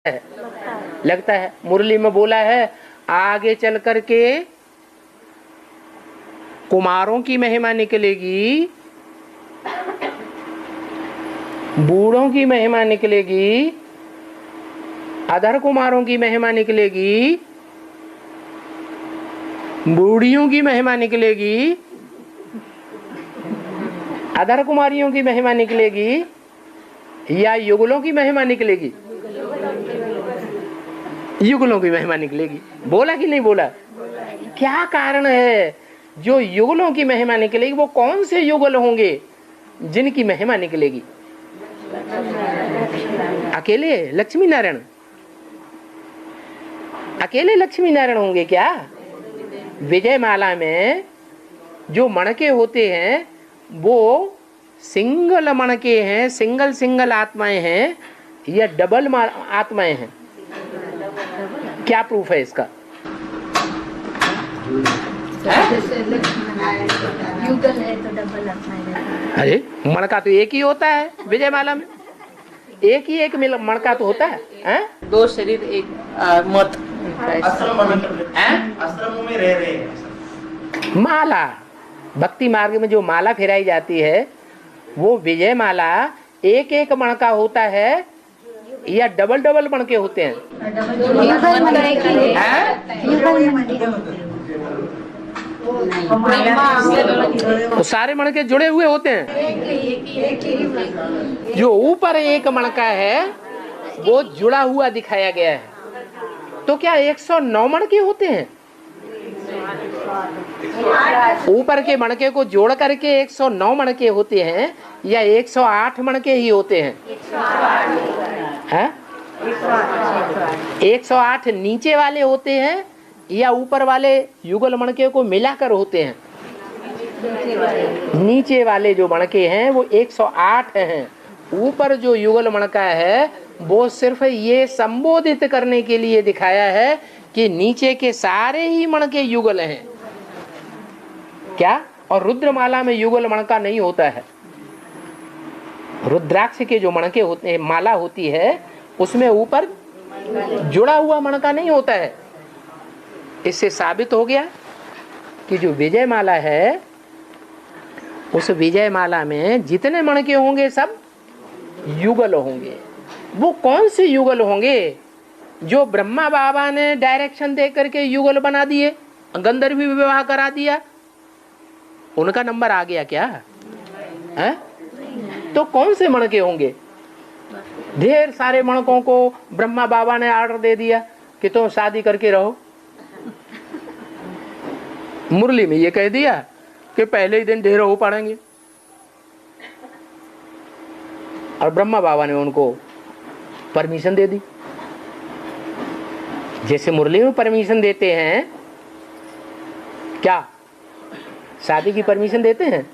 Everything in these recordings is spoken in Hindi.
है? लगता है। मुरली में बोला है आगे चल करके कुमारों की महिमा निकलेगी, बूढ़ों की महिमा निकलेगी, अधर कुमारों की महिमा निकलेगी, बूढ़ियों की महिमा निकलेगी, अधर कुमारियों की महिमा निकलेगी, या युगलों की महिमा निकलेगी? युगलों की महिमा निकलेगी। बोला कि नहीं बोला? क्या कारण है जो युगलों की महिमा निकलेगी? वो कौन से युगल होंगे जिनकी महिमा निकलेगी? अकेले लक्ष्मी नारायण? अकेले लक्ष्मी नारायण होंगे क्या? विजय माला में जो मणके होते हैं वो सिंगल मणके हैं, सिंगल आत्माएं हैं या डबल आत्माएं हैं? क्या प्रूफ है इसका? युगल है तो डबल आत्माएं। अरे मणका तो एक ही होता है विजय माला में, एक ही एक मणका तो होता है? दो शरीर एक मत। आश्रमों में रह रहे हैं। माला भक्ति मार्ग में जो माला फिराई जाती है वो विजय माला एक एक मणका होता है या डबल डबल मणके होते हैं? तो सारे मणके जुड़े हुए होते हैं। जो ऊपर एक मणका है वो जुड़ा हुआ दिखाया गया है। तो क्या 109 मणके होते हैं? ऊपर के मणके को जोड़ करके 109 मणके होते हैं या 108 मणके ही होते हैं? 108 नीचे वाले होते हैं या ऊपर वाले युगल मणके को मिलाकर होते हैं? नीचे वाले जो मणके हैं वो 108 हैं। ऊपर जो युगल मणका है वो सिर्फ ये संबोधित करने के लिए दिखाया है कि नीचे के सारे ही मणके युगल हैं। क्या? और रुद्रमाला में युगल मणका नहीं होता है। रुद्राक्ष के जो मणके होते हैं, माला होती है, उसमें ऊपर जुड़ा हुआ मणका नहीं होता है। इससे साबित हो गया कि जो विजय माला है उस विजय माला में जितने मणके होंगे सब युगल होंगे। वो कौन से युगल होंगे जो ब्रह्मा बाबा ने डायरेक्शन दे करके युगल बना दिए, गंधर्वी विवाह करा दिया? उनका नंबर आ गया क्या है? तो कौन से मणके होंगे? ढेर सारे मणकों को ब्रह्मा बाबा ने ऑर्डर दे दिया कि तुम शादी करके रहो। मुरली में ये कह दिया कि पहले ही दिन ढेर हो पड़ेंगे, और ब्रह्मा बाबा ने उनको परमिशन दे दी। जैसे मुरली में परमिशन देते हैं, क्या शादी की परमिशन देते हैं?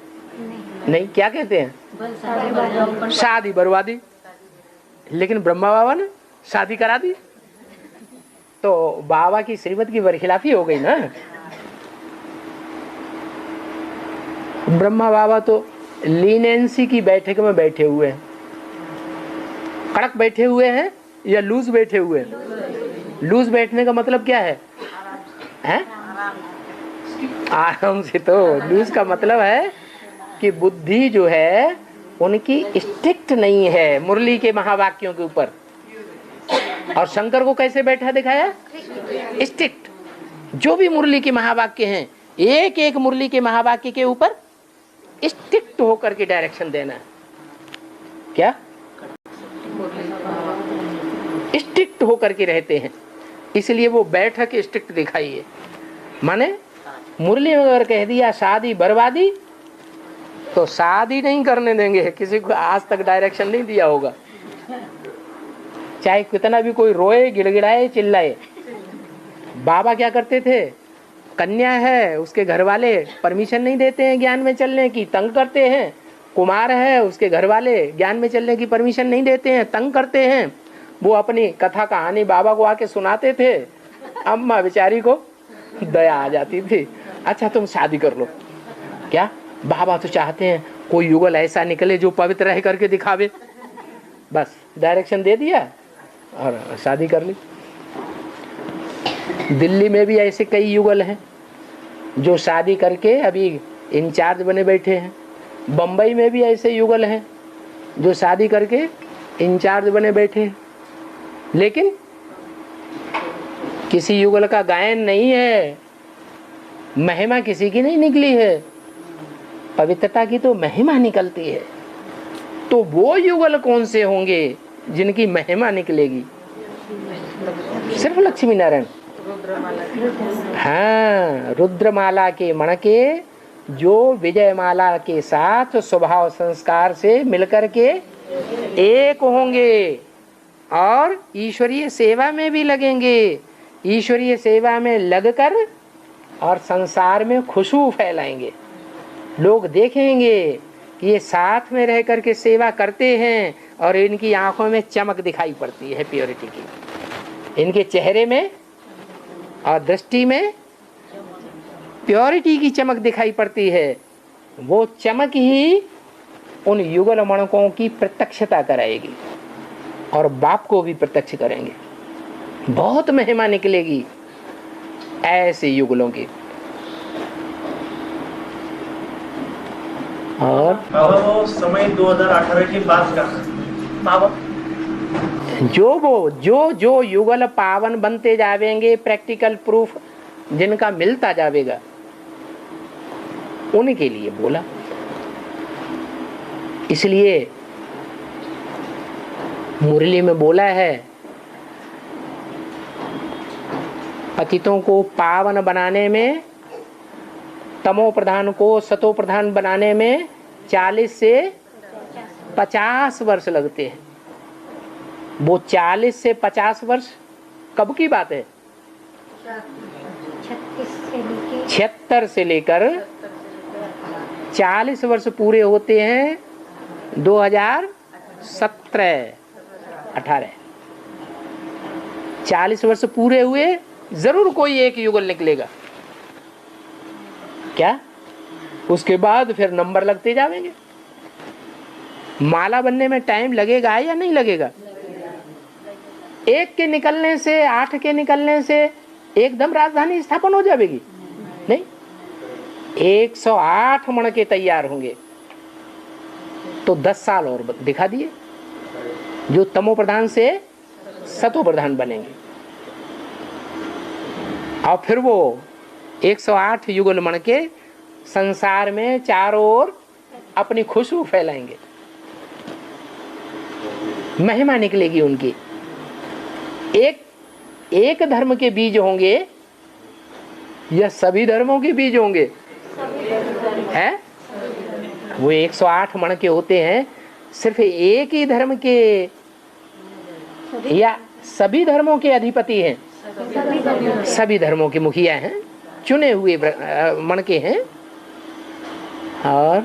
नहीं, क्या कहते हैं? शादी बर्बादी। लेकिन ब्रह्मा बाबा ने शादी करा दी तो बाबा की श्रीमत की बरखिलाफी हो गई ना। ब्रह्मा बाबा तो लीनेंसी की बैठक में बैठे हुए हैं। कड़क बैठे हुए हैं या लूज बैठे हुए हैं? लूज बैठने का मतलब क्या है? आराम से। तो लूज का मतलब है कि बुद्धि जो है उनकी स्ट्रिक्ट नहीं है मुरली के महावाक्यों के ऊपर। और शंकर को कैसे बैठा दिखाया? स्ट्रिक्ट। जो भी मुरली के महावाक्य हैं, एक एक मुरली के महावाक्य के ऊपर स्ट्रिक्ट होकर के डायरेक्शन देना है। क्या? स्ट्रिक्ट होकर के रहते हैं, इसलिए वो बैठक स्ट्रिक्ट दिखाई है। माने मुरली में अगर कह दिया शादी बर्बादी तो शादी नहीं करने देंगे। किसी को आज तक डायरेक्शन नहीं दिया होगा, चाहे कितना भी कोई रोए, गिड़गिड़ाए, चिल्लाए। बाबा क्या करते थे? कन्या है, उसके घर वाले परमिशन नहीं देते हैं ज्ञान में चलने की, तंग करते हैं। कुमार है, उसके घर वाले ज्ञान में चलने की परमिशन नहीं देते हैं, तंग करते हैं। वो अपनी कथा कहानी बाबा को आके सुनाते थे। अम्मा बेचारी को दया आ जाती थी, अच्छा तुम शादी कर लो। क्या? बाबा तो चाहते हैं कोई युगल ऐसा निकले जो पवित्र रह करके दिखावे। बस डायरेक्शन दे दिया, और शादी कर ली। दिल्ली में भी ऐसे कई युगल हैं जो शादी करके अभी इंचार्ज बने बैठे हैं। बम्बई में भी ऐसे युगल हैं जो शादी करके इंचार्ज बने बैठे हैं। लेकिन किसी युगल का गायन नहीं है, महिमा किसी की नहीं निकली है, पवित्रता की तो महिमा निकलती है। तो वो युगल कौन से होंगे जिनकी महिमा निकलेगी? सिर्फ लक्ष्मी नारायण। हाँ, रुद्रमाला के मणके जो विजयमाला के साथ स्वभाव संस्कार से मिलकर के एक होंगे और ईश्वरीय सेवा में भी लगेंगे। ईश्वरीय सेवा में लगकर और संसार में खुशबू फैलाएंगे। लोग देखेंगे कि ये साथ में रह करके सेवा करते हैं और इनकी आंखों में चमक दिखाई पड़ती है प्योरिटी की, इनके चेहरे में और दृष्टि में प्योरिटी की चमक दिखाई पड़ती है। वो चमक ही उन युगल मणकों की प्रत्यक्षता कराएगी और बाप को भी प्रत्यक्ष करेंगे। बहुत महिमा निकलेगी ऐसे युगलों की। और बाबा वो समय 2018 के बाद का बाबा जो युगल पावन बनते जावेंगे, प्रैक्टिकल प्रूफ जिनका मिलता जावेगा, उनके लिए बोला। इसलिए मुरली में बोला है, पतितों को पावन बनाने में, तमो प्रधान को सतो प्रधान बनाने में 40 से 50 वर्ष लगते हैं। वो 40 से 50 वर्ष कब की बात है? 76 से लेकर 40 वर्ष पूरे होते हैं 2017-18। 40 वर्ष पूरे हुए, जरूर कोई एक युगल निकलेगा। क्या? उसके बाद फिर नंबर लगते जाएंगे। माला बनने में टाइम लगेगा या नहीं लगेगा? 1 के निकलने से, 8 के निकलने से एकदम राजधानी स्थापन हो जाएगी? नहीं, 108 मणके तैयार होंगे तो 10 साल और दिखा दिए, जो तमो प्रधान से सतो प्रधान बनेंगे। और फिर वो 108 युगल मणके संसार में चारों ओर अपनी खुशबू फैलाएंगे, महिमा निकलेगी उनकी। एक धर्म के बीज होंगे या सभी धर्मों के बीज होंगे? हैं? वो 108 मणके होते हैं, सिर्फ एक ही धर्म के या सभी धर्मों के अधिपति हैं? सभी धर्मों के मुखिया हैं, चुने हुए मणके हैं। और